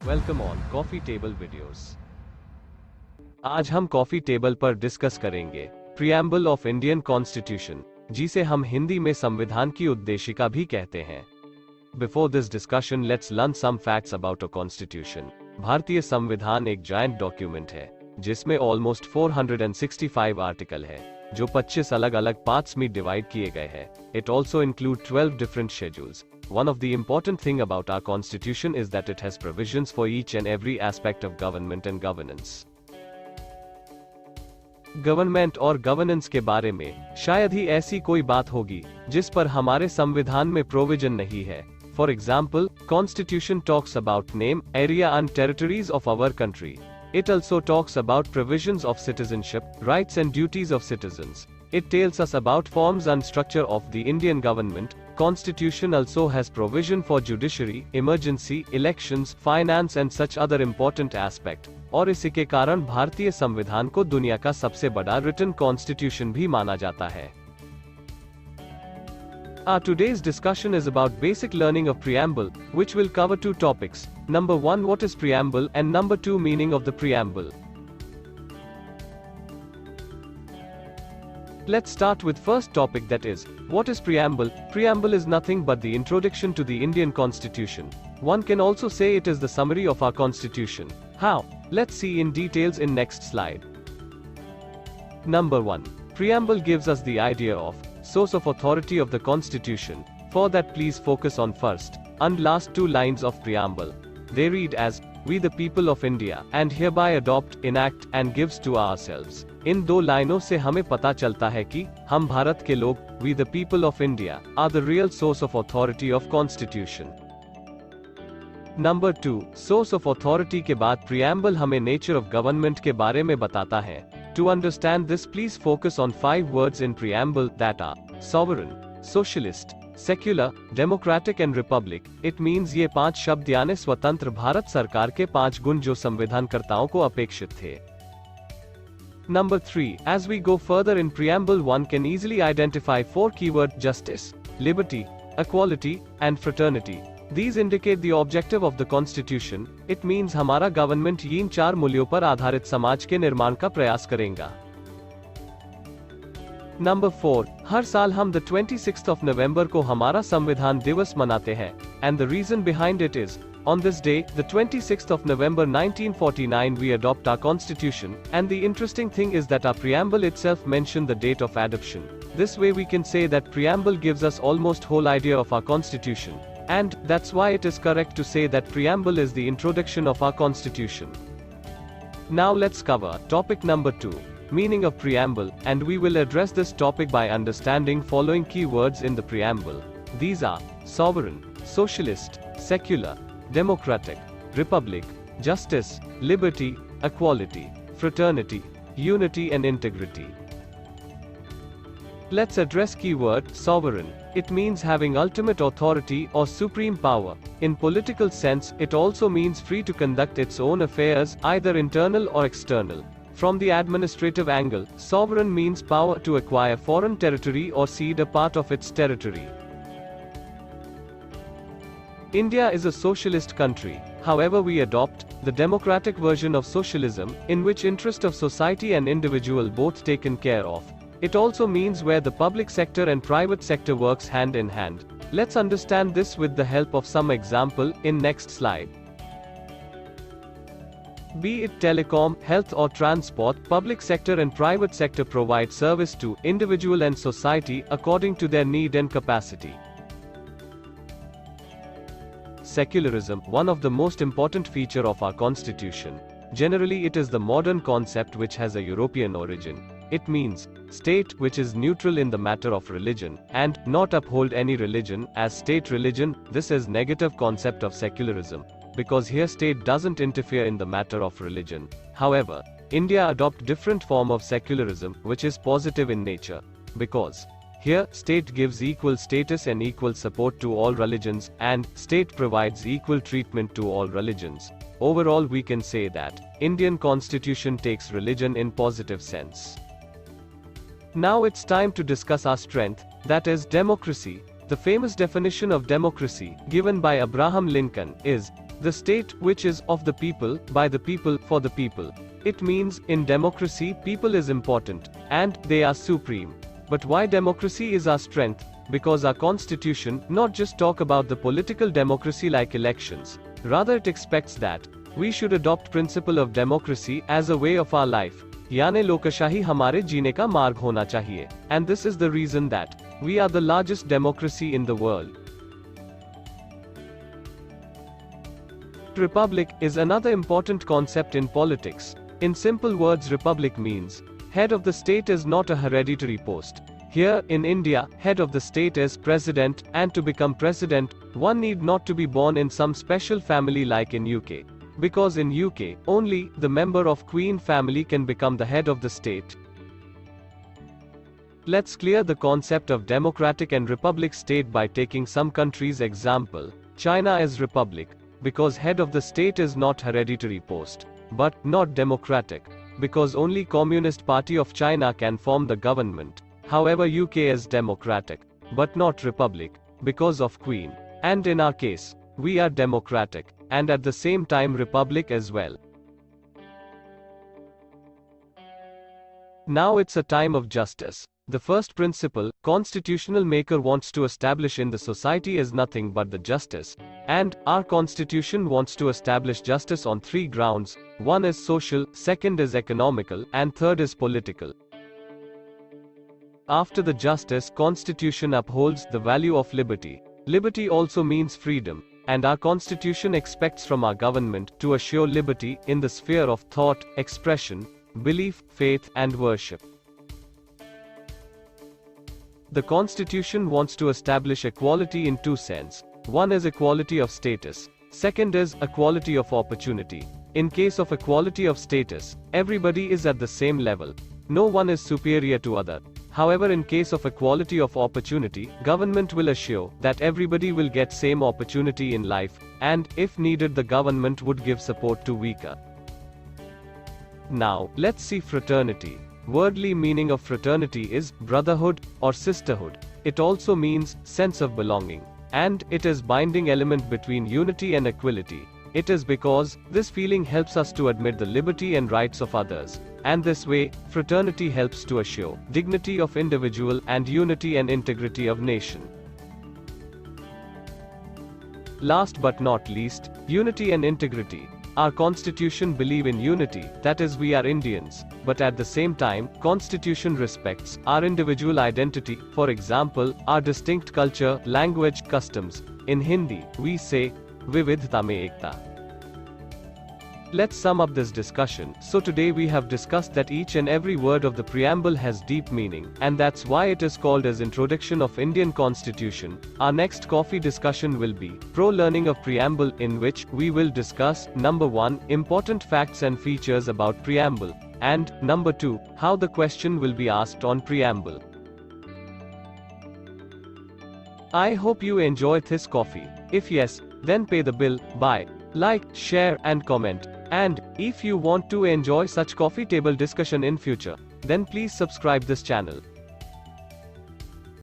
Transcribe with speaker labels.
Speaker 1: Welcome on coffee table videos. आज हम coffee table पर डिस्कस करेंगे प्रीएम्बल ऑफ इंडियन कॉन्स्टिट्यूशन, जिसे हम हिंदी में संविधान की उद्देशिका भी कहते हैं। Before this discussion let's learn some facts about a constitution. भारतीय संविधान एक जायंट डॉक्यूमेंट है जिसमें ऑलमोस्ट 465 आर्टिकल है जो 25 अलग अलग पार्ट्स में डिवाइड किए गए हैं। It also include 12 different schedules. One of the important thing about our constitution is that it has provisions for each and every aspect of government and governance. Government और governance के बारे में शायद ही ऐसी कोई बात होगी जिस पर हमारे संविधान में प्रोविजन नहीं है। For example, constitution talks about name, area and territories of our country. It also talks about provisions of citizenship, rights and duties of citizens. It tells us about forms and structure of the Indian government. Constitution also has provision for judiciary, emergency, elections, finance and such other important aspect. और इसी के कारण भारतीय संविधान को दुनिया का सबसे बड़ा written constitution भी माना जाता है। Our today's discussion is about basic learning of preamble, which will cover two topics. Number 1, what is preamble, and number 2, meaning of the preamble. Let's start with first topic, that is, what is preamble? Preamble is nothing but the introduction to the Indian Constitution. One can also say it is the summary of our Constitution. How? Let's see in details in next slide. Number 1. Preamble gives us the idea of source of authority of the Constitution. For that, please focus on first and last two lines of preamble. They read as, "We the people of India, and hereby adopt, enact, and gives to ourselves." इन दो लाइनों से हमें पता चलता है कि हम भारत के लोग, we the people of India, are the real source of authority of Constitution. Number 2, source of authority के बाद preamble हमें nature of government के बारे में बताता है. To understand this, please focus on 5 words in preamble that are sovereign, socialist, secular, democratic and republic. It means ये 5 शब्द यानी स्वतंत्र भारत सरकार के 5 गुण जो संविधानकर्ताओं को अपेक्षित थे. Number 3, as we go further in preamble, one can easily identify 4 keywords: justice, liberty, equality, and fraternity. These indicate the objective of the Constitution. It means हमारा गवर्नमेंट इन 4 मूल्यों पर आधारित समाज के निर्माण का प्रयास करेगा. Number 4, हर साल हम the 26th of November को हमारा संविधान दिवस मनाते हैं. And the reason behind it is, on this day, the 26th of November 1949, we adopt our Constitution, and the interesting thing is that our preamble itself mentioned the date of adoption. This way we can say that preamble gives us almost whole idea of our Constitution. And that's why it is correct to say that preamble is the introduction of our Constitution. Now let's cover topic number 2, meaning of preamble, and we will address this topic by understanding following key words in the preamble. These are sovereign, socialist, secular, democratic, republic, justice, liberty, equality, fraternity, unity and integrity. Let's address keyword sovereign. It means having ultimate authority or supreme power. In political sense, it also means free to conduct its own affairs, either internal or external. From the administrative angle, sovereign means power to acquire foreign territory or cede a part of its territory. India is a socialist country. However, we adopt the democratic version of socialism, in which interest of society and individual both taken care of. It also means where the public sector and private sector works hand in hand. Let's understand this with the help of some example in next slide. Be it telecom, health or transport, public sector and private sector provide service to individual and society according to their need and capacity. Secularism, one of the most important feature of our Constitution. Generally, it is the modern concept which has a European origin. It means state which is neutral in the matter of religion, and not uphold any religion as state religion. This is negative concept of secularism, because here state doesn't interfere in the matter of religion. However, India adopt different form of secularism, which is positive in nature, because here state gives equal status and equal support to all religions, and state provides equal treatment to all religions. Overall, we can say that Indian Constitution takes religion in positive sense. Now it's time to discuss our strength, that is democracy. The famous definition of democracy, given by Abraham Lincoln, is The state, which is of the people, by the people, for the people. It means, in democracy, people is important, and they are supreme. But why democracy is our strength? Because our constitution not just talk about the political democracy like elections, rather it expects that we should adopt principle of democracy as a way of our life. यानी लोकशाही हमारे जीने का मार्ग होना चाहिए. And this is the reason that we are the largest democracy in the world. Republic is another important concept in politics. In simple words, republic means head of the state is not a hereditary post. Here, in India, head of the state is president, and to become president, one need not to be born in some special family like in UK. Because in UK, only the member of Queen family can become the head of the state. Let's clear the concept of democratic and republic state by taking some countries' example. China is republic, because head of the state is not hereditary post, but not democratic, because only Communist Party of China can form the government. However, UK is democratic, but not republic, because of Queen. And in our case, we are democratic, and at the same time republic as well. Now it's a time of justice. The first principle, constitutional maker wants to establish in the society is nothing but the justice. And our constitution wants to establish justice on 3 grounds. One is social, second is economical, and third is political. After the justice, constitution upholds the value of liberty. Liberty also means freedom, and our constitution expects from our government to assure liberty in the sphere of thought, expression, belief, faith, and worship. The constitution wants to establish equality in 2 senses. One is equality of status. Second is equality of opportunity. In case of equality of status, everybody is at the same level. No one is superior to other. However, in case of equality of opportunity, government will assure that everybody will get same opportunity in life, and if needed the government would give support to weaker. Now, let's see fraternity. Wordly meaning of fraternity is brotherhood or sisterhood. It also means sense of belonging, and it is binding element between unity and equality. It is because this feeling helps us to admit the liberty and rights of others, and this way, fraternity helps to assure dignity of individual and unity and integrity of nation. Last but not least, unity and integrity. Our constitution believe in unity, that is we are Indians, but at the same time, constitution respects our individual identity, for example, our distinct culture, language, customs. In Hindi, we say, Vividhta mein ekta. Let's sum up this discussion. So today we have discussed that each and every word of the preamble has deep meaning, and that's why it is called as Introduction of Indian Constitution. Our next coffee discussion will be Pro Learning of Preamble, in which we will discuss number 1, important facts and features about preamble, and number 2, how the question will be asked on preamble. I hope you enjoyed this coffee. If yes, then pay the bill, buy, like, share and comment. And if you want to enjoy such coffee table discussion in future, then please subscribe this channel.